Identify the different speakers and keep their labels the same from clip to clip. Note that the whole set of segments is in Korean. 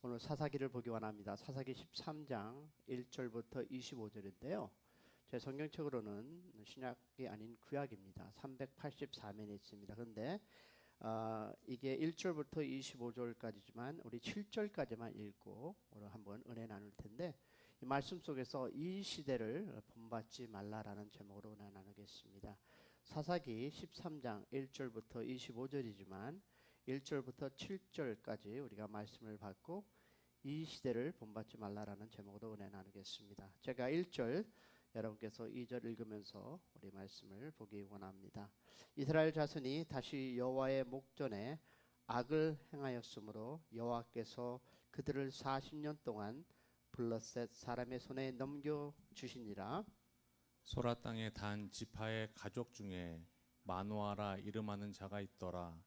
Speaker 1: 오늘 사사기를 보기 원합니다. 사사기 13장 1절부터 25절인데요. 제 성경책으로는 신약이 아닌 구약입니다. 384면에 있습니다. 그런데 이게 1절부터 25절까지지만 우리 7절까지만 읽고 오늘 한번 은혜 나눌 텐데, 이 말씀 속에서 이 시대를 본받지 말라라는 제목으로 은혜 나누겠습니다. 사사기 13장 1절부터 25절이지만 1절부터 7절까지 우리가 말씀을 받고 이 시대를 본받지 말라라는 제목으로 은혜 나누겠습니다. 제가 1절, 여러분께서 2절 읽으면서 우리 말씀을 보기 원합니다. 이스라엘 자손이 다시 여호와의 목전에 악을 행하였으므로 여호와께서 그들을 40년 동안 블레셋 사람의 손에 넘겨주시니라.
Speaker 2: 소라 땅의 단 지파의 가족 중에 마노아라 이름하는 자가 있더라.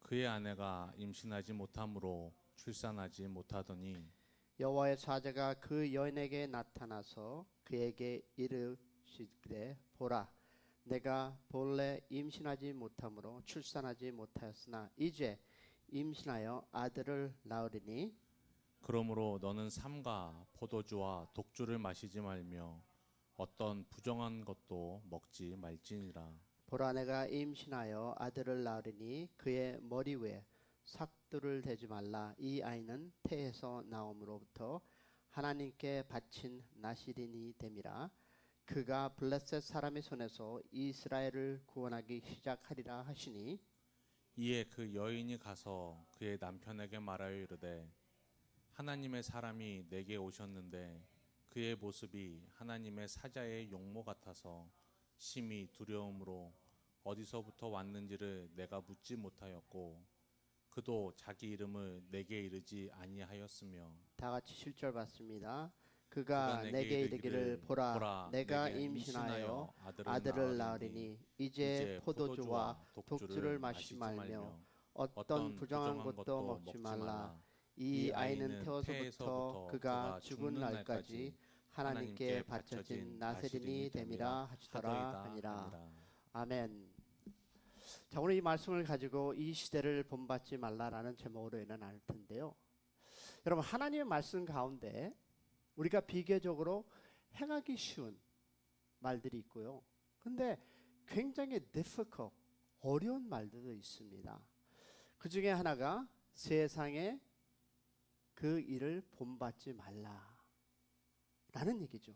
Speaker 2: 그의 아내가 임신하지 못하므로 출산하지 못하더니
Speaker 1: 여호와의 사자가 그 여인에게 나타나서 그에게 이르시되, 보라, 내가 본래 임신하지 못하므로 출산하지 못하였으나 이제 임신하여 아들을 낳으리니
Speaker 2: 그러므로 너는 삼가 포도주와 독주를 마시지 말며 어떤 부정한 것도 먹지 말지니라.
Speaker 1: 보라, 내가 임신하여 아들을 낳으리니 그의 머리 위에 삭두를 대지 말라. 이 아이는 태에서 나옴으로부터 하나님께 바친 나시린이 됨이라. 그가 블레셋 사람의 손에서 이스라엘을 구원하기 시작하리라 하시니,
Speaker 2: 이에 그 여인이 가서 그의 남편에게 말하여 이르되, 하나님의 사람이 내게 오셨는데 그의 모습이 하나님의 사자의 용모 같아서 심히 두려움으로 어디서부터 왔는지를 내가 묻지 못하였고 그도 자기 이름을 내게 이르지 아니하였으며.
Speaker 1: 다 같이 7절 봤습니다. 그가 내게 이르기를, 보라, 내가 임신하여 아들을 낳으리니 이제 포도주와 독주를 마시지 말며 어떤 부정한 것도 먹지 말라. 이 아이는 태어서부터 그가 죽은 날까지 하나님께 바쳐진 나세린이 됨이라 하시더라 하니라. 아멘. 자, 오늘 이 말씀을 가지고 이 시대를 본받지 말라라는 제목으로 인해 나눌 텐데요. 여러분, 하나님의 말씀 가운데 우리가 비교적으로 행하기 쉬운 말들이 있고요. 근데 굉장히 difficult, 어려운 말들도 있습니다. 그 중에 하나가 세상에 그 일을 본받지 말라라는 얘기죠.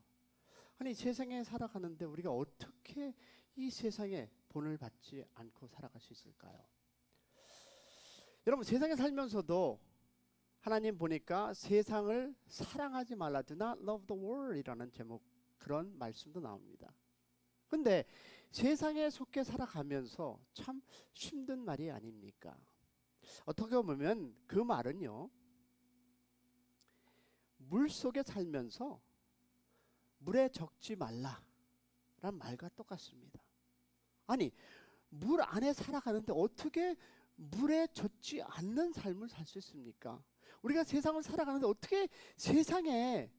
Speaker 1: 아니, 세상에 살아가는데 우리가 어떻게 이 세상에 본을 받지 않고 살아갈 수 있을까요? 여러분, 세상에 살면서도 하나님 보니까 세상을 사랑하지 말라, do not love the world 이라는 제목, 그런 말씀도 나옵니다. 근데 세상에 속해 살아가면서 참 힘든 말이 아닙니까? 어떻게 보면 그 말은요, 물 속에 살면서 물에 적지 말라 라는 말과 똑같습니다. 아니, 물 안에 살아가는데 어떻게 물에 젖지 않는 삶을 살 수 있습니까? 우리가 세상을 살아가는데 어떻게 세상에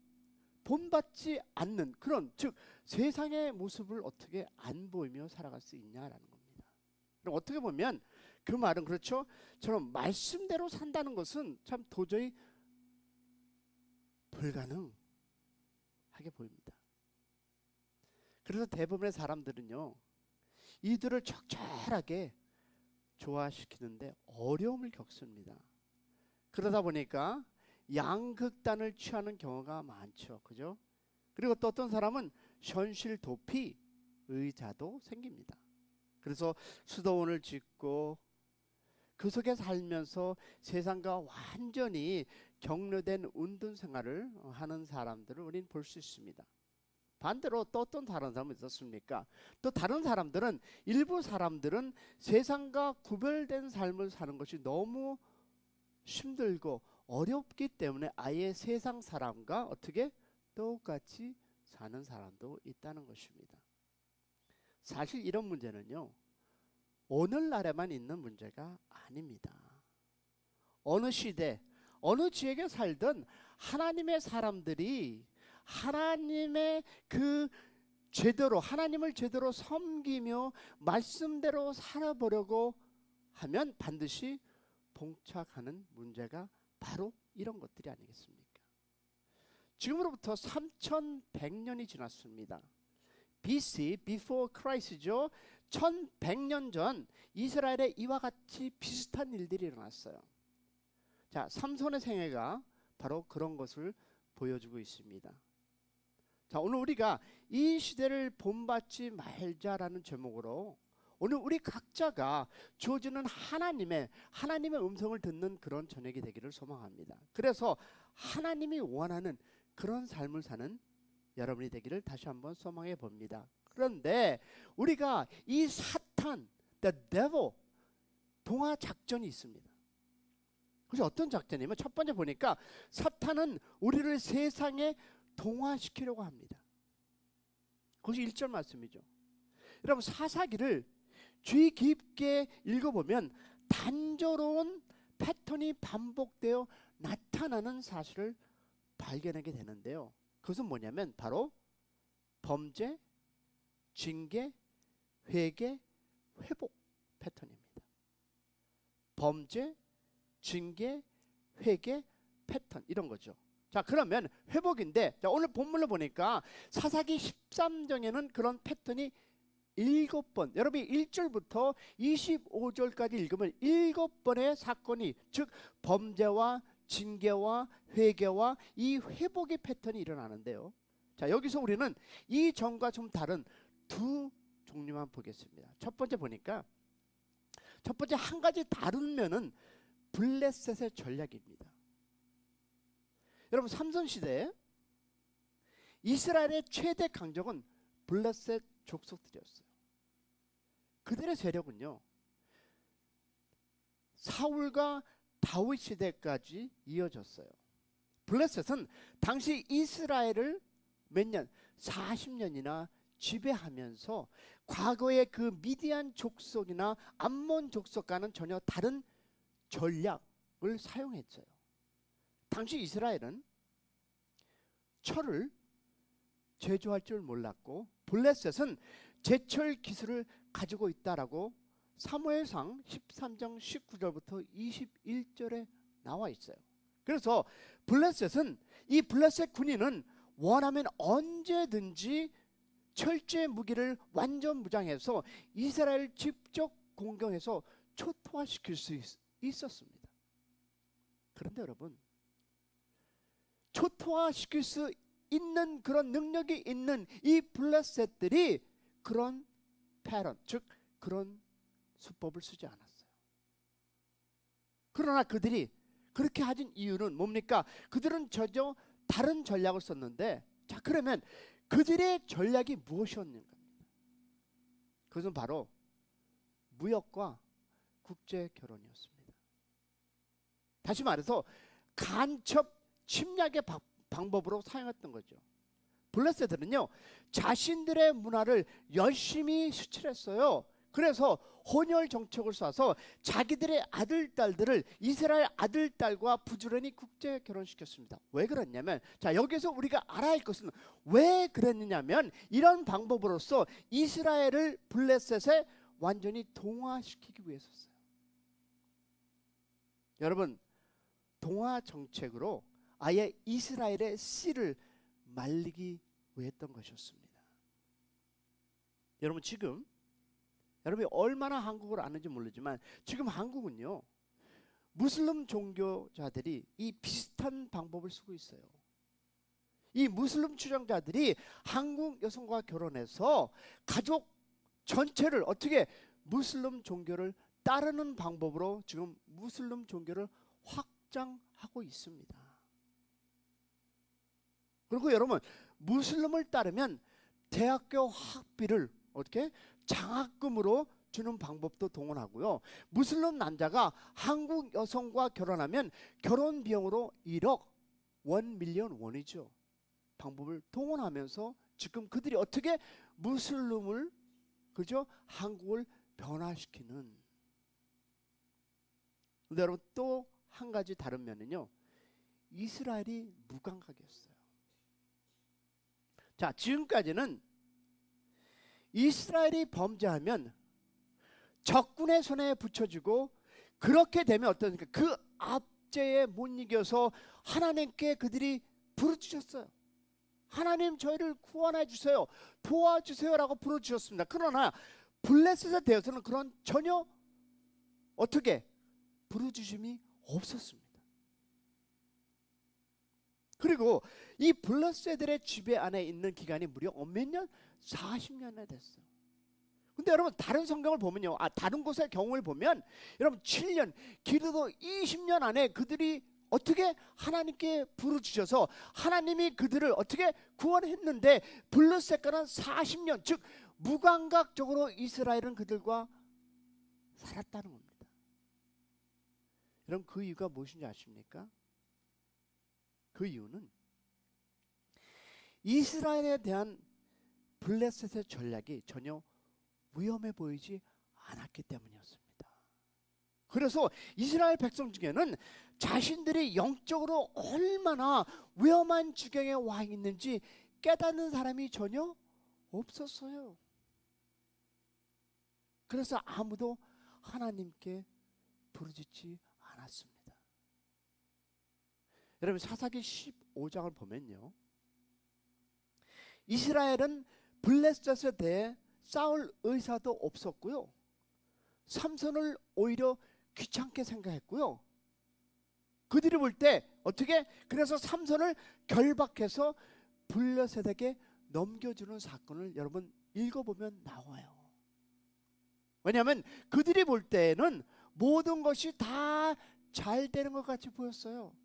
Speaker 1: 본받지 않는 그런, 즉 세상의 모습을 어떻게 안 보이며 살아갈 수 있냐라는 겁니다. 그럼 어떻게 보면 그 말은, 그렇죠, 저는 말씀대로 산다는 것은 참 도저히 불가능하게 보입니다. 그래서 대부분의 사람들은요, 이들을 적절하게 조화시키는데 어려움을 겪습니다. 그러다 보니까 양극단을 취하는 경우가 많죠. 그죠? 그리고 또 어떤 사람은 현실 도피 의자도 생깁니다. 그래서 수도원을 짓고 그 속에 살면서 세상과 완전히 격려된 운동 생활을 하는 사람들을 우리는 볼 수 있습니다. 반대로 또 어떤 다른 사람은 있었습니까? 또 다른 사람들은, 일부 사람들은 세상과 구별된 삶을 사는 것이 너무 힘들고 어렵기 때문에 아예 세상 사람과 어떻게 똑같이 사는 사람도 있다는 것입니다. 사실 이런 문제는요, 오늘날에만 있는 문제가 아닙니다. 어느 시대, 어느 지역에 살든 하나님의 사람들이 하나님의 그 제대로, 하나님을 제대로 섬기며 말씀대로 살아보려고 하면 반드시 봉착하는 문제가 바로 이런 것들이 아니겠습니까? 지금으로부터 3100년이 지났습니다. BC, before Christ죠. 1100년 전 이스라엘에 이와 같이 비슷한 일들이 일어났어요. 자, 삼손의 생애가 바로 그런 것을 보여주고 있습니다. 자, 오늘 우리가 이 시대를 본받지 말자라는 제목으로 오늘 우리 각자가 주어지는 하나님의 음성을 듣는 그런 저녁이 되기를 소망합니다. 그래서 하나님이 원하는 그런 삶을 사는 여러분이 되기를 다시 한번 소망해 봅니다. 그런데 우리가 이 사탄, the devil, 동화 작전이 있습니다. 그래서 어떤 작전이냐면 첫 번째 보니까 사탄은 우리를 세상에 동화시키려고 합니다. 그것이 1절 말씀이죠. 여러분, 사사기를 주의 깊게 읽어보면 단조로운 패턴이 반복되어 나타나는 사실을 발견하게 되는데요. 그것은 뭐냐면 바로 범죄, 징계, 회개, 회복 패턴입니다. 범죄, 징계, 회개, 패턴 이런 거죠. 자, 그러면 회복인데, 자, 오늘 본문을 보니까 사사기 13장에는 그런 패턴이 7번, 여러분이 1절부터 25절까지 읽으면 7번의 사건이, 즉 범죄와 징계와 회개와 이 회복의 패턴이 일어나는데요. 자, 여기서 우리는 이 전과 좀 다른 두 종류만 보겠습니다. 첫 번째 보니까 첫 번째 한 가지 다른 면은 블레셋의 전략입니다. 여러분, 삼손 시대에 이스라엘의 최대 강적은 블레셋 족속들이었어요. 그들의 세력은요, 사울과 다윗 시대까지 이어졌어요. 블레셋은 당시 이스라엘을 몇 년? 40년이나 지배하면서 과거의 그 미디안 족속이나 암몬 족속과는 전혀 다른 전략을 사용했어요. 당시 이스라엘은 철을 제조할 줄 몰랐고 블레셋은 제철 기술을 가지고 있다라고 사무엘상 13장 19절부터 21절에 나와 있어요. 그래서 블레셋은, 이 블레셋 군인은 원하면 언제든지 철제 무기를 완전 무장해서 이스라엘을 직접 공격해서 초토화시킬 수 있었습니다. 그런데 여러분, 초토화시킬 수 있는 그런 능력이 있는 이 블레셋들이 그런 패런, 즉 그런 수법을 쓰지 않았어요. 그러나 그들이 그렇게 하진 이유는 뭡니까? 그들은 전혀 다른 전략을 썼는데, 자, 그러면 그들의 전략이 무엇이었는가? 그것은 바로 무역과 국제 결혼이었습니다. 다시 말해서 간첩 침략의 방법으로 사용했던 거죠. 블레셋들은요, 자신들의 문화를 열심히 수출했어요. 그래서 혼혈 정책을 쏴서 자기들의 아들, 딸들을 이스라엘 아들, 딸과 부지런히 국제 결혼시켰습니다. 왜 그랬냐면, 자, 여기서 우리가 알아야 할 것은 왜 그랬느냐면, 이런 방법으로써 이스라엘을 블레셋에 완전히 동화시키기 위해서였어요. 여러분, 동화 정책으로 아예 이스라엘의 씨를 말리기 위해 했던 것이었습니다. 여러분, 지금 여러분이 얼마나 한국어를 아는지 모르지만 지금 한국은요, 무슬림 종교자들이 이 비슷한 방법을 쓰고 있어요. 이 무슬림 추종자들이 한국 여성과 결혼해서 가족 전체를 어떻게 무슬림 종교를 따르는 방법으로 지금 무슬림 종교를 확장하고 있습니다. 그리고 여러분, 무슬림을 따르면 대학교 학비를 어떻게 장학금으로 주는 방법도 동원하고요. 무슬림 남자가 한국 여성과 결혼하면 결혼 비용으로 1억, 1밀리언 원이죠. 방법을 동원하면서 지금 그들이 어떻게 무슬림을, 그죠? 한국을 변화시키는. 근데 여러분, 또 한 가지 다른 면은요, 이스라엘이 무감각이었어요. 자, 지금까지는 이스라엘이 범죄하면 적군의 손에 붙여주고, 그렇게 되면 어떻습니까? 그 억제에 못 이겨서 하나님께 그들이 부르짖었어요. 하나님 저희를 구원해 주세요, 도와주세요라고 부르짖었습니다. 그러나 블레셋에 대해서는 그런 전혀 어떻게 부르짖음이 없었습니다. 그리고 이 블레셋들의 지배 안에 있는 기간이 무려 몇 년? 40년이나 됐어요. 근데 여러분 다른 성경을 보면요, 다른 곳의 경우를 보면 여러분 7년, 길어도 20년 안에 그들이 어떻게 하나님께 부르짖어서 하나님이 그들을 어떻게 구원했는데, 블레셋과는 40년, 즉 무감각적으로 이스라엘은 그들과 살았다는 겁니다. 여러분 그 이유가 무엇인지 아십니까? 그 이유는 이스라엘에 대한 블레셋의 전략이 전혀 위험해 보이지 않았기 때문이었습니다. 그래서 이스라엘 백성 중에는 자신들이 영적으로 얼마나 위험한 지경에 와 있는지 깨닫는 사람이 전혀 없었어요. 그래서 아무도 하나님께 부르짖지 않았습니다. 여러분 사사기 15장을 보면요, 이스라엘은 블레셋에 대해 싸울 의사도 없었고요, 삼손을 오히려 귀찮게 생각했고요. 그들이 볼 때 어떻게, 그래서 삼손을 결박해서 블레셋에게 넘겨주는 사건을 여러분 읽어보면 나와요. 왜냐하면 그들이 볼 때는 모든 것이 다 잘 되는 것 같이 보였어요.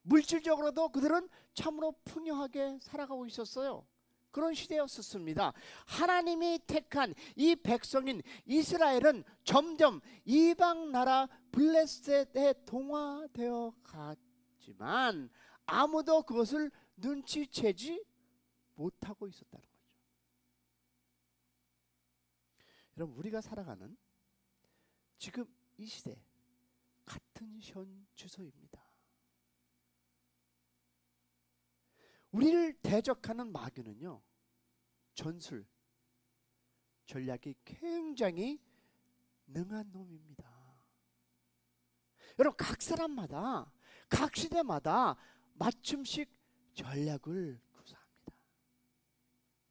Speaker 1: 물질적으로도 그들은 참으로 풍요하게 살아가고 있었어요. 그런 시대였었습니다. 하나님이 택한 이 백성인 이스라엘은 점점 이방 나라 블레셋에 동화되어 갔지만 아무도 그것을 눈치채지 못하고 있었다는 거죠. 여러분 우리가 살아가는 지금 이 시대 같은 현 주소입니다. 우리를 대적하는 마귀는요, 전술, 전략이 굉장히 능한 놈입니다. 여러분 각 사람마다 각 시대마다 맞춤식 전략을 구사합니다.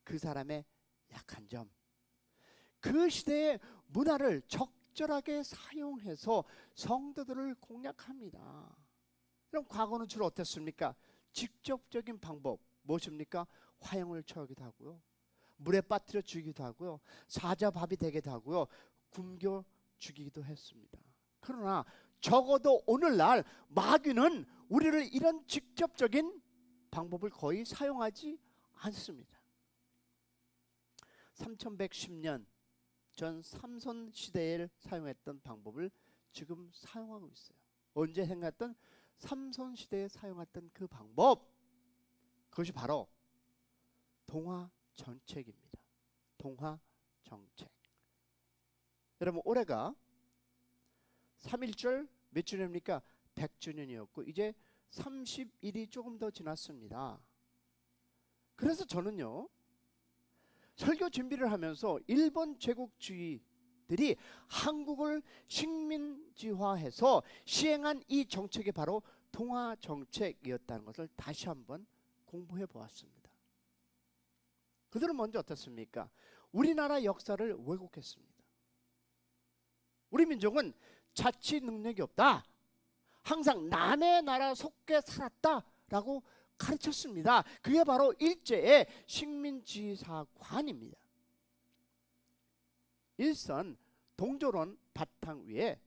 Speaker 1: 그 사람의 약한 점, 그 시대의 문화를 적절하게 사용해서 성도들을 공략합니다. 그럼 과거는 주로 어땠습니까? 직접적인 방법 무엇입니까? 화형을 쳐기도 하고요, 물에 빠뜨려 죽이기도 하고요, 사자밥이 되기도 하고요, 굶겨 죽이기도 했습니다. 그러나 적어도 오늘날 마귀는 우리를 이런 직접적인 방법을 거의 사용하지 않습니다. 3110년 전 삼손 시대에 사용했던 방법을 지금 사용하고 있어요. 언제 생각했던 삼손 시대에 사용했던 그 방법, 그것이 바로 동화 정책입니다. 동화 정책. 여러분 올해가 3.1절 몇 주년입니까? 100주년이었고 이제 30일이 조금 더 지났습니다. 그래서 저는요, 설교 준비를 하면서 일본 제국주의들이 한국을 식민지화해서 시행한 이 정책이 바로 동화 정책이었다는 것을 다시 한번 공부해 보았습니다. 그들은 먼저 어떻습니까? 우리나라 역사를 왜곡했습니다. 우리 민족은 자치 능력이 없다, 항상 남의 나라 속에 살았다라고 가르쳤습니다. 그게 바로 일제의 식민지사관입니다. 일선 동조론 바탕 위에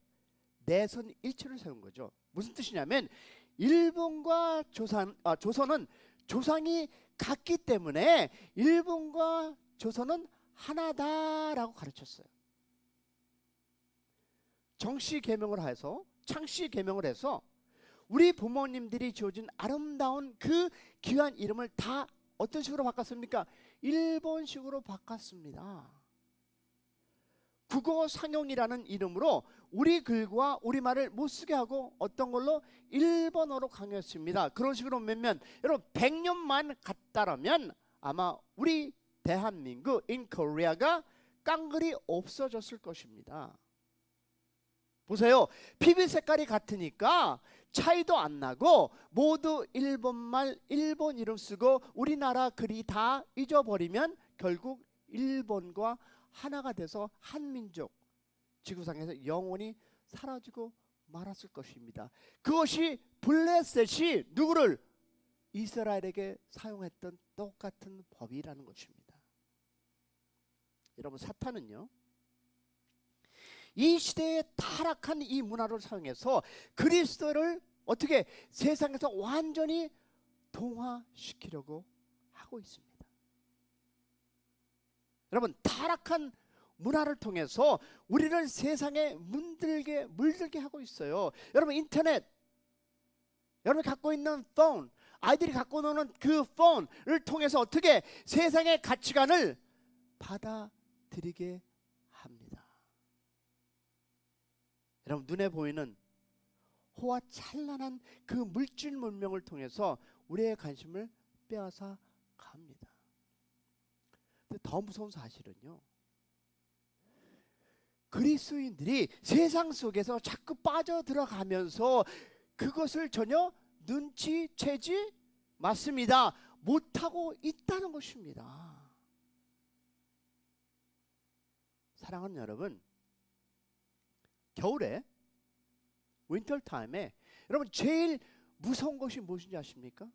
Speaker 1: 내선 일체를 세운 거죠. 무슨 뜻이냐면 일본과 조선은 조상이 같기 때문에 일본과 조선은 하나다라고 가르쳤어요. 정씨 계명을 해서, 창씨 계명을 해서 우리 부모님들이 지어준 아름다운 그 귀한 이름을 다 어떤 식으로 바꿨습니까? 일본식으로 바꿨습니다. 국어 상용이라는 이름으로 우리 글과 우리말을 못 쓰게 하고 어떤 걸로 일본어로 강요했습니다. 그런 식으로 몇몇, 여러분 100년만 갔다라면 아마 우리 대한민국 in Korea가 깡글이 없어졌을 것입니다. 보세요. 피부 색깔이 같으니까 차이도 안 나고 모두 일본말 일본 이름 쓰고 우리나라 글이 다 잊어버리면 결국 일본과 하나가 돼서 한민족 지구상에서 영원히 사라지고 말았을 것입니다. 그것이 블레셋이 누구를 이스라엘에게 사용했던 똑같은 법이라는 것입니다. 여러분, 사탄은요 이 시대에 타락한 이 문화를 사용해서 그리스도를 어떻게 세상에서 완전히 동화시키려고 하고 있습니다. 여러분, 타락한 문화를 통해서 우리를 세상에 물들게 하고 있어요. 여러분, 인터넷, 여러분이 갖고 있는 폰, 아이들이 갖고 노는 그 폰을 통해서 어떻게 세상의 가치관을 받아들이게 합니다. 여러분, 눈에 보이는 호화 찬란한 그 물질 문명을 통해서 우리의 관심을 빼앗아 갑니다. 근데 더 무서운 사실은요, 그리스도인들이 세상 속에서 자꾸 빠져들어가면서 그것을 전혀 눈치채지 맞습니다. 못하고 있다는 것입니다. 사랑하는 여러분, 겨울에 윈터 타임에 여러분 제일 무서운 것이 무엇인지 아십니까?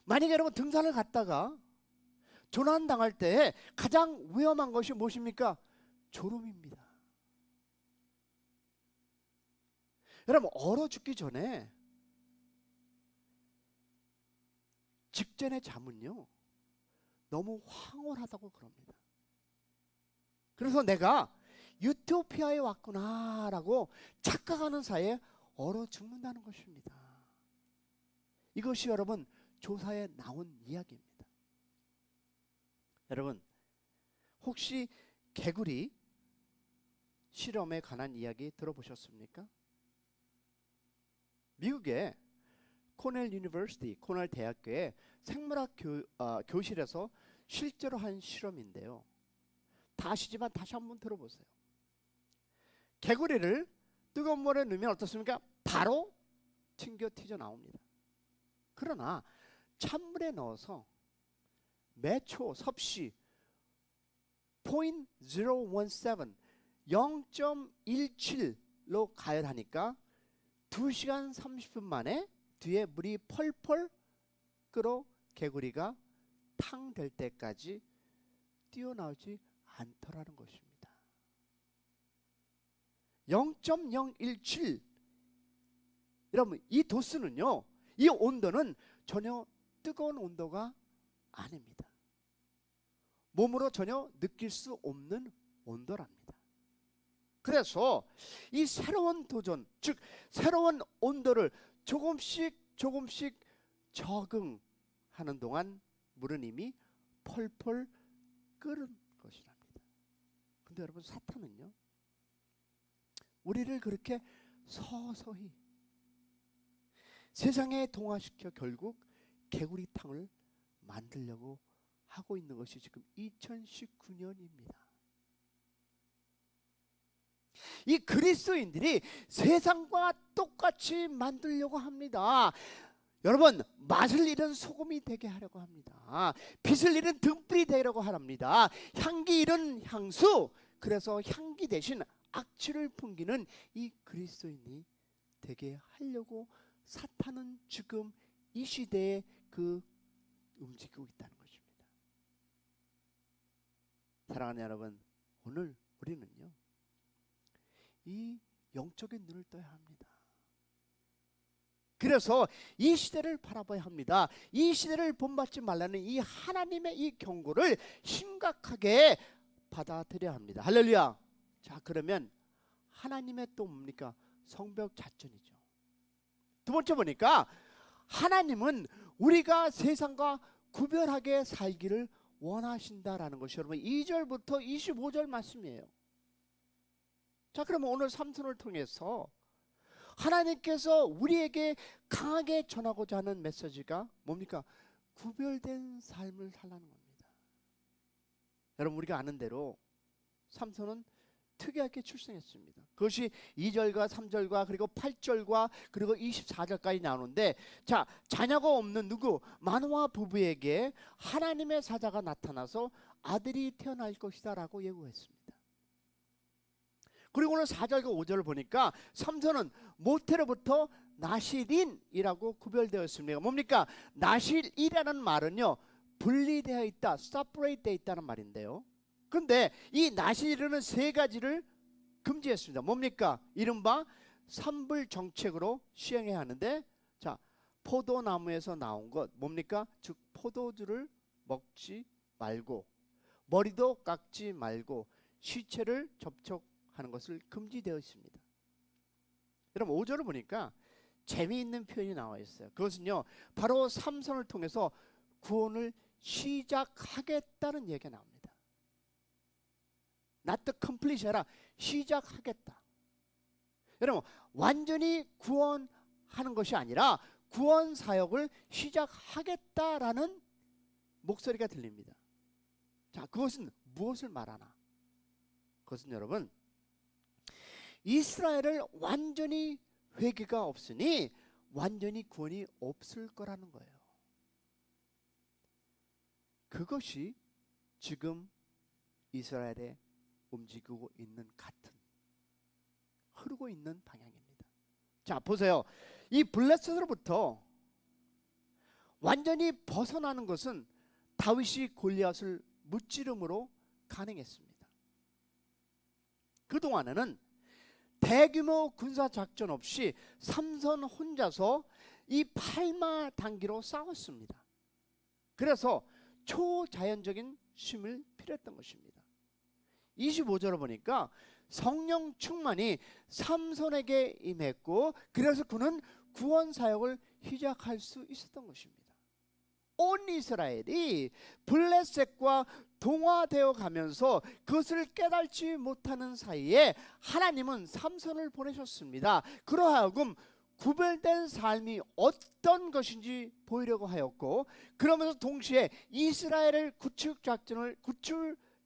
Speaker 1: 만약에 여러분 등산을 갔다가 조난당할 때 가장 위험한 것이 무엇입니까? 졸음입니다. 여러분, 얼어 죽기 전에 직전의 잠은요 너무 황홀하다고 그럽니다. 그래서 내가 유토피아에 왔구나라고 착각하는 사이에 얼어 죽는다는 것입니다. 이것이 여러분 조사에 나온 이야기입니다. 여러분, 혹시 개구리 실험에 관한 이야기 들어보셨습니까? 미국의 코넬 유니버시티, 코넬 대학교의 생물학 교실에서 실제로 한 실험인데요. 다 아시지만 다시 한번 들어보세요. 개구리를 뜨거운 물에 넣으면 어떻습니까? 바로 튀겨 나옵니다. 그러나 찬물에 넣어서 매초 섭씨 0.017 0.17로 가열하니까 2시간 30분 만에 뒤에 물이 펄펄 끓어 개구리가 탕 될 때까지 뛰어나오지 않더라는 것입니다. 0.017 여러분, 이 도수는요, 이 온도는 전혀 뜨거운 온도가 아닙니다. 몸으로 전혀 느낄 수 없는 온도랍니다. 그래서 이 새로운 도전, 즉 새로운 온도를 조금씩 적응하는 동안 물은 이미 펄펄 끓은 것이랍니다. 근데 여러분, 사탄은요 우리를 그렇게 서서히 세상에 동화시켜 결국 개구리탕을 만들려고 하고 있는 것이 지금 2019년입니다. 이 그리스도인들이 세상과 똑같이 만들려고 합니다. 여러분, 맛을 잃은 소금이 되게 하려고 합니다. 빛을 잃은 등불이 되려고 합니다. 향기 잃은 향수, 그래서 향기 대신 악취를 풍기는 이 그리스도인이 되게 하려고 사탄은 지금 이 시대에 움직이고 있다는 것입니다. 사랑하는 여러분, 오늘 우리는요 이 영적인 눈을 떠야 합니다. 그래서 이 시대를 바라봐야 합니다. 이 시대를 본받지 말라는 이 하나님의 이 경고를 심각하게 받아들여야 합니다. 할렐루야. 자, 그러면 하나님의 또 뭡니까? 성벽 작전이죠. 두 번째 보니까 하나님은 우리가 세상과 구별하게 살기를 원하신다라는 것이 여러분 2절부터 25절 말씀이에요. 자, 그러면 오늘 삼손을 통해서 하나님께서 우리에게 강하게 전하고자 하는 메시지가 뭡니까? 구별된 삶을 살라는 겁니다. 여러분, 우리가 아는 대로 삼손은 특이하게 출생했습니다. 그것이 2절과 3절과 그리고 8절과 그리고 24절까지 나오는데, 자, 자녀가 없는 누구? 마노아 부부에게 하나님의 사자가 나타나서 아들이 태어날 것이다 라고 예고했습니다. 그리고 오늘 4절과 5절을 보니까 삼손은 모태로부터 나실인이라고 구별되어 있습니다. 뭡니까? 나실이라는 말은요, 분리되어 있다, separate 되어 있다는 말인데요. 그런데 이 나실이라는 세 가지를 금지했습니다. 뭡니까? 이른바 삼불 정책으로 시행해야 하는데, 자, 포도나무에서 나온 것 뭡니까? 즉 포도주를 먹지 말고, 머리도 깎지 말고, 시체를 접촉하는 것을 금지되어 있습니다. 여러분 5절을 보니까 재미있는 표현이 나와 있어요. 그것은요, 바로 삼손을 통해서 구원을 시작하겠다는 얘기가 나옵니다. not the complete 해라, 시작하겠다. 여러분 완전히 구원하는 것이 아니라 구원 사역을 시작하겠다라는 목소리가 들립니다. 자, 그것은 무엇을 말하나? 그것은 여러분, 이스라엘을 완전히 회개가 없으니 완전히 구원이 없을 거라는 거예요. 그것이 지금 이스라엘에 움직이고 있는 같은, 흐르고 있는 방향입니다. 자, 보세요. 이 블레셋으로부터 완전히 벗어나는 것은 다윗이 골리앗을 무찌름으로 가능했습니다. 그동안에는 대규모 군사작전 없이 삼손 혼자서 이 팔마단기로 싸웠습니다. 그래서 초자연적인 힘을 필요했던 것입니다. 25절을 보니까 성령 충만이 삼손에게 임했고, 그래서 그는 구원 사역을 시작할 수 있었던 것입니다. 온 이스라엘이 블레셋과 동화되어 가면서 그것을 깨달지 못하는 사이에 하나님은 삼손을 보내셨습니다. 그러하여금 구별된 삶이 어떤 것인지 보이려고 하였고, 그러면서 동시에 이스라엘을 구출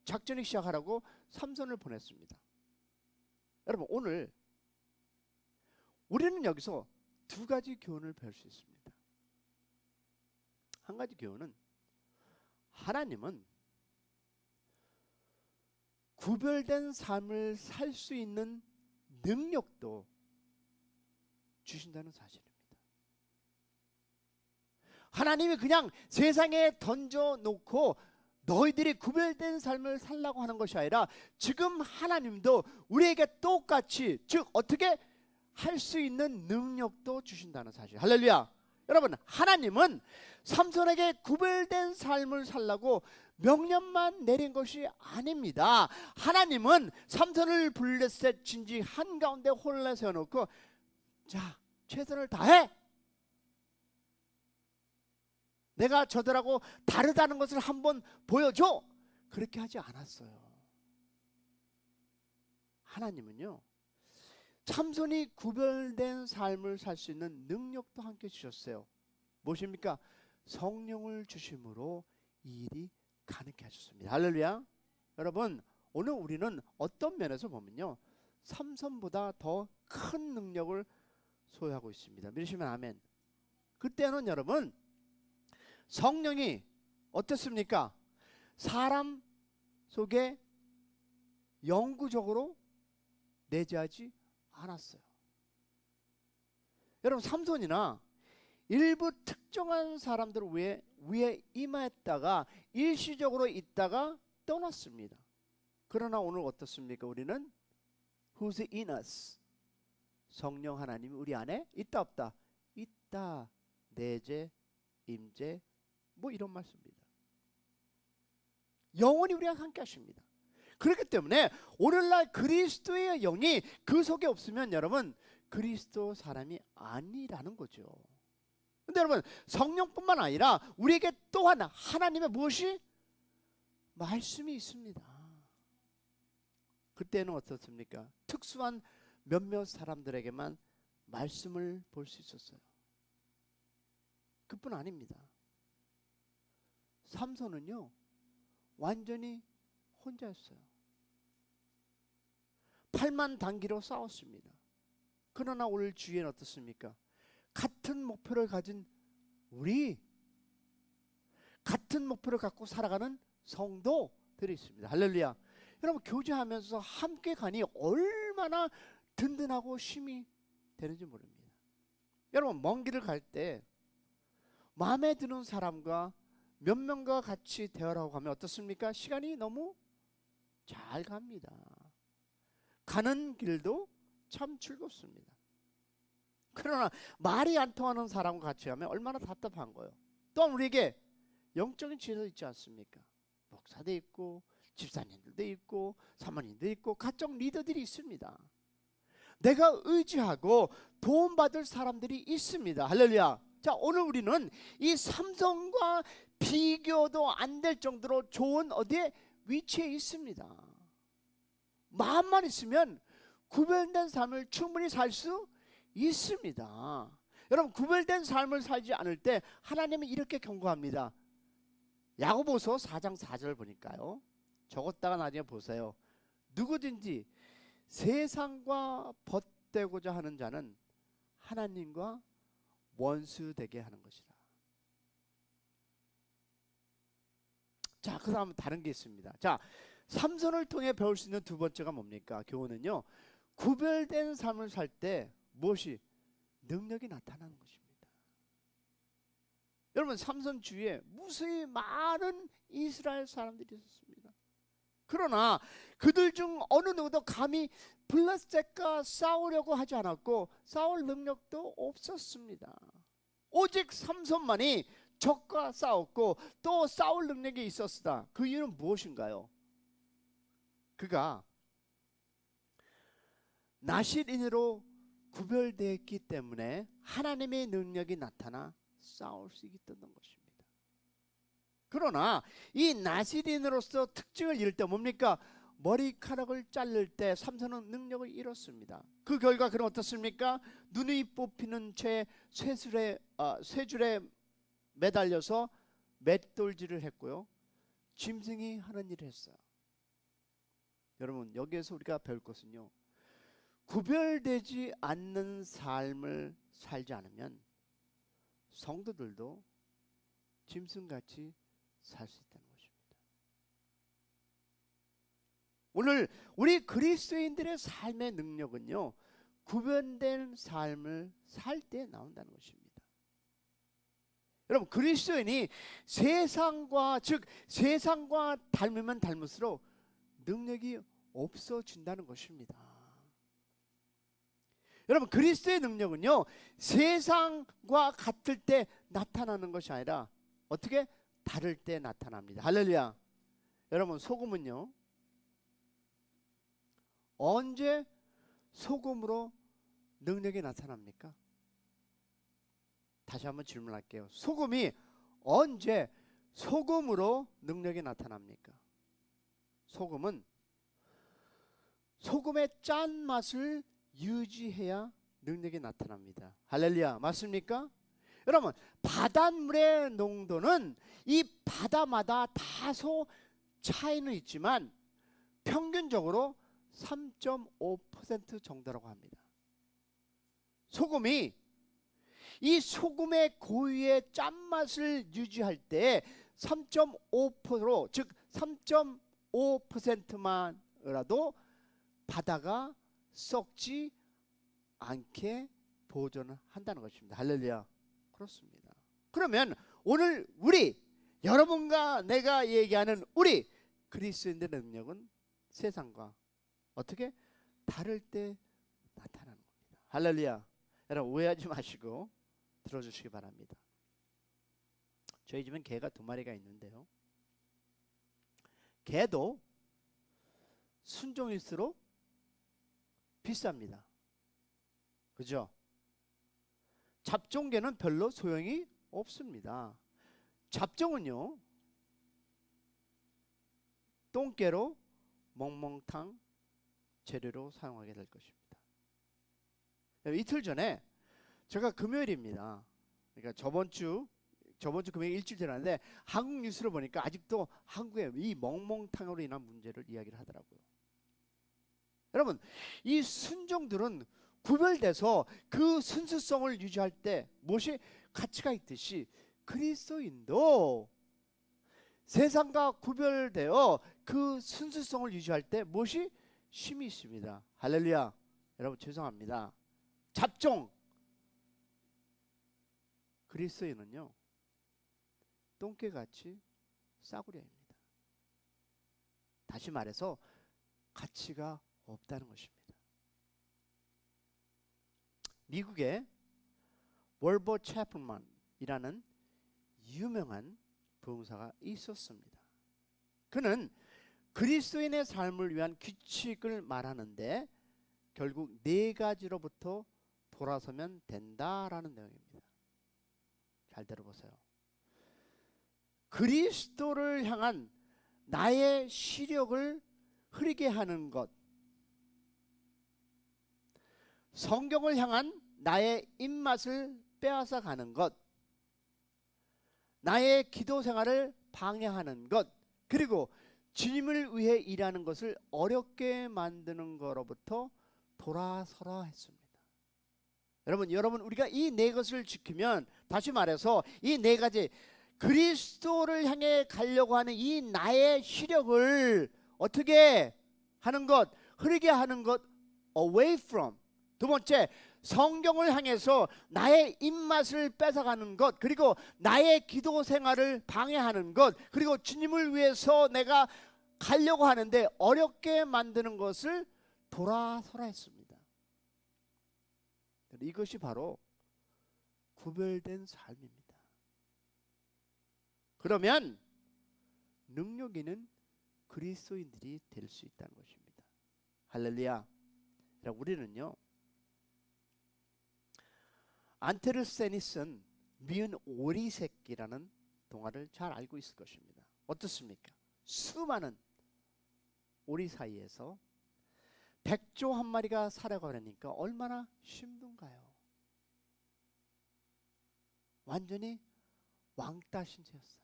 Speaker 1: 작전을 시작하라고 삼손을 보냈습니다. 여러분 오늘 우리는 여기서 두 가지 교훈을 배울 수 있습니다. 한 가지 교훈은, 하나님은 구별된 삶을 살 수 있는 능력도 주신다는 사실입니다. 하나님이 그냥 세상에 던져놓고 너희들이 구별된 삶을 살라고 하는 것이 아니라, 지금 하나님도 우리에게 똑같이, 즉 어떻게 할 수 있는 능력도 주신다는 사실. 할렐루야. 여러분 하나님은 삼손에게 구별된 삶을 살라고 명령만 내린 것이 아닙니다. 하나님은 삼손을 블레셋 진지 한가운데 홀로 세워놓고, 자, 최선을 다해, 내가 저들하고 다르다는 것을 한번 보여줘, 그렇게 하지 않았어요. 하나님은요, 삼손이 구별된 삶을 살 수 있는 능력도 함께 주셨어요. 무엇입니까? 성령을 주심으로 이 일이 가능케 하셨습니다. 할렐루야. 여러분 오늘 우리는 어떤 면에서 보면요, 삼손보다 더 큰 능력을 소유하고 있습니다. 믿으시면 아멘. 그때는 여러분 성령이 어떻습니까? 사람 속에 영구적으로 내재하지 않았어요. 여러분 삼손이나 일부 특정한 사람들 위에 임했다가 일시적으로 있다가 떠났습니다. 그러나 오늘 어떻습니까? 우리는 Who's in us? 성령 하나님이 우리 안에 있다 없다? 있다. 내재, 임재, 뭐 이런 말씀입니다. 영원히 우리와 함께 하십니다. 그렇기 때문에 오늘날 그리스도의 영이 그 속에 없으면 여러분 그리스도 사람이 아니라는 거죠. 근데 여러분 성령뿐만 아니라 우리에게 또한 하나님의 무엇이? 말씀이 있습니다. 그때는 어떻습니까? 특수한 몇몇 사람들에게만 말씀을 볼 수 있었어요. 그뿐 아닙니다. 삼손은요 완전히 혼자였어요. 팔만 당기로 싸웠습니다. 그러나 오늘 주위에는 어떻습니까? 같은 목표를 가진 우리, 같은 목표를 갖고 살아가는 성도들이 있습니다. 할렐루야. 여러분, 교제하면서 함께 가니 얼마나 든든하고 힘이 되는지 모릅니다. 여러분, 먼 길을 갈 때 마음에 드는 사람과 몇 명과 같이 대화를 하고 가면 어떻습니까? 시간이 너무 잘 갑니다. 가는 길도 참 즐겁습니다. 그러나 말이 안 통하는 사람과 같이 가면 얼마나 답답한 거예요. 또한 우리에게 영적인 지혜도 있지 않습니까? 목사도 있고 집사님들도 있고 사모님도 있고 각종 리더들이 있습니다. 내가 의지하고 도움받을 사람들이 있습니다. 할렐루야. 자, 오늘 우리는 이 삼성과 비교도 안 될 정도로 좋은 어디에 위치에 있습니다. 마음만 있으면 구별된 삶을 충분히 살 수 있습니다. 여러분, 구별된 삶을 살지 않을 때 하나님은 이렇게 경고합니다. 야고보서 4장 4절 보니까요, 적었다가 나중에 보세요. 누구든지 세상과 벗되고자 하는 자는 하나님과 원수되게 하는 것이라. 자, 그 다음 다른 게 있습니다. 자, 삼손을 통해 배울 수 있는 두 번째가 뭡니까? 교훈은요, 구별된 삶을 살 때 무엇이 능력이 나타나는 것입니다. 여러분, 삼손 주위에 무수히 많은 이스라엘 사람들이 있었습니다. 그러나 그들 중 어느 누구도 감히 블레셋과 싸우려고 하지 않았고 싸울 능력도 없었습니다. 오직 삼손만이 적과 싸웠고 또 싸울 능력이 있었다. 그 이유는 무엇인가요? 그가 나실인으로 구별되었기 때문에 하나님의 능력이 나타나 싸울 수 있었던 것입니다. 그러나 이 나실인으로서 특징을 잃을 때 뭡니까? 머리카락을 자를 때 삼손은 능력을 잃었습니다. 그 결과 그는 어떻습니까? 눈이 뽑히는 채 쇠줄에 매달려서 맷돌질을 했고요, 짐승이 하는 일을 했어요. 여러분, 여기에서 우리가 배울 것은요, 구별되지 않는 삶을 살지 않으면 성도들도 짐승같이 살 수 있다는 것입니다. 오늘 우리 그리스도인들의 삶의 능력은요, 구별된 삶을 살 때 나온다는 것입니다. 여러분, 그리스도인이 세상과 닮으면 닮을수록 능력이 없어진다는 것입니다. 여러분, 그리스도의 능력은요, 세상과 같을 때 나타나는 것이 아니라 어떻게 다를 때 나타납니다. 할렐루야. 여러분, 소금은요, 언제 소금으로 능력이 나타납니까? 다시 한번 질문할게요. 소금이 언제 소금으로 능력이 나타납니까? 소금은 소금의 짠맛을 유지해야 능력이 나타납니다. 할렐루야. 맞습니까? 여러분, 바닷물의 농도는 이 바다마다 다소 차이는 있지만 평균적으로 3.5% 정도라고 합니다. 소금이 이 소금의 고유의 짠맛을 유지할 때 3.5%, 즉 3.5%만이라도 바다가 썩지 않게 보존을 한다는 것입니다. 할렐루야. 그렇습니다. 그러면 오늘 우리, 여러분과 내가 얘기하는 우리 그리스도인들의 능력은 세상과 어떻게 다를 때 나타나는 겁니다. 할렐루야. 여러분, 오해하지 마시고 들어주시기 바랍니다. 저희 집엔 개가 2마리가 있는데요, 개도 순종일수록 비쌉니다. 그죠? 잡종개는 별로 소용이 없습니다. 잡종은요, 똥개로 멍멍탕 재료로 사용하게 될 것입니다. 이틀 전에 제가 금요일입니다. 그러니까 저번 주 금요일 일주일 지났는데 한국 뉴스를 보니까 아직도 한국의 이 멍멍탕으로 인한 문제를 이야기를 하더라고요. 여러분, 이 순종들은 구별돼서 그 순수성을 유지할 때 무엇이 가치가 있듯이 그리스도인도 세상과 구별되어 그 순수성을 유지할 때 무엇이 쉼이 있습니다. 할렐루야. 여러분 죄송합니다. 잡종 그리스도인은요 똥개같이 싸구려입니다. 다시 말해서 가치가 없다는 것입니다. 미국의 월버 채플만이라는 유명한 부흥사가 있었습니다. 그는 그리스도인의 삶을 위한 규칙을 말하는데 결국 4가지로부터 돌아서면 된다라는 내용입니다. 잘 들어보세요. 그리스도를 향한 나의 시력을 흐리게 하는 것, 성경을 향한 나의 입맛을 빼앗아 가는 것, 나의 기도 생활을 방해하는 것, 그리고 주님을 위해 일하는 것을 어렵게 만드는 것로부터 돌아서라 했습니다. 여러분 우리가 이 4것을 지키면, 다시 말해서 이 4가지 그리스도를 향해 가려고 하는 이 나의 시력을 어떻게 하는 것, 흐리게 하는 것, away from. 두 번째, 성경을 향해서 나의 입맛을 뺏어가는 것, 그리고 나의 기도 생활을 방해하는 것, 그리고 주님을 위해서 내가 가려고 하는데 어렵게 만드는 것을 돌아서라 했습니다. 이것이 바로 구별된 삶입니다. 그러면 능력 있는 그리스도인들이 될 수 있다는 것입니다. 할렐루야. 우리는요 안테르세니슨 미운 오리 새끼라는 동화를 잘 알고 있을 것입니다. 어떻습니까? 수많은 오리 사이에서 백조 한 마리가 살아가려니까 얼마나 힘든가요? 완전히 왕따 신세였어요.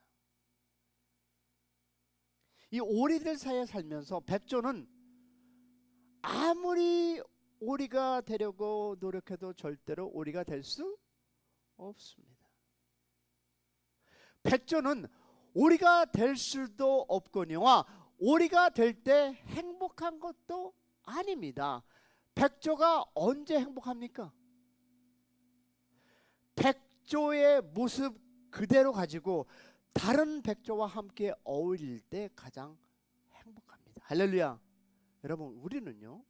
Speaker 1: 이 오리들 사이에 살면서 백조는 아무리 오리가 되려고 노력해도 절대로 오리가 될 수 없습니다. 백조는 오리가 될 수도 없거니와 오리가 될 때 행복한 것도 아닙니다. 백조가 언제 행복합니까? 백조의 모습 그대로 가지고 다른 백조와 함께 어울릴 때 가장 행복합니다. 할렐루야. 여러분 우리는요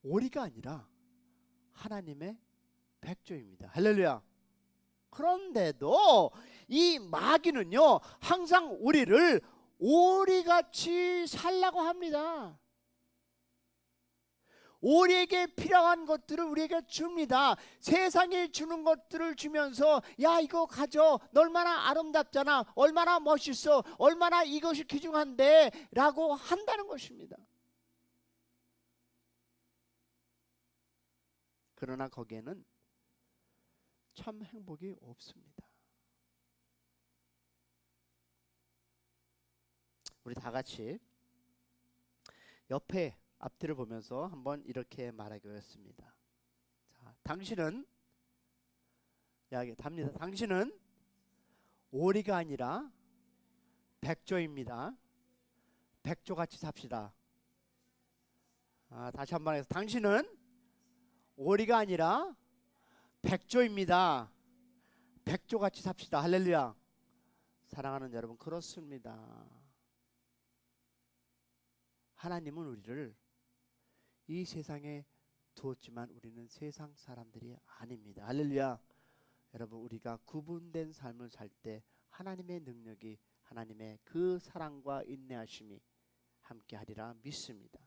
Speaker 1: 오리가 아니라 하나님의 백조입니다. 할렐루야. 그런데도 이 마귀는요 항상 우리를 오리같이 살라고 합니다. 우리에게 필요한 것들을 우리에게 줍니다. 세상에 주는 것들을 주면서 야 이거 가져, 너 얼마나 아름답잖아, 얼마나 멋있어, 얼마나 이것이 귀중한데 라고 한다는 것입니다. 그러나 거기에는 참 행복이 없습니다. 우리 다 같이 옆에 앞뒤를 보면서 한번 이렇게 말하겠습니다. 자, 당신은 답니다. 당신은 오리가 아니라 백조입니다. 백조같이 삽시다. 다시 한번 해서 당신은 오리가 아니라 백조입니다. 백조같이 삽시다. 할렐루야. 사랑하는 여러분, 그렇습니다. 하나님은 우리를 이 세상에 두었지만 우리는 세상 사람들이 아닙니다. 할렐루야. 여러분 우리가 구분된 삶을 살 때 하나님의 능력이, 하나님의 그 사랑과 인내하심이 함께하리라 믿습니다.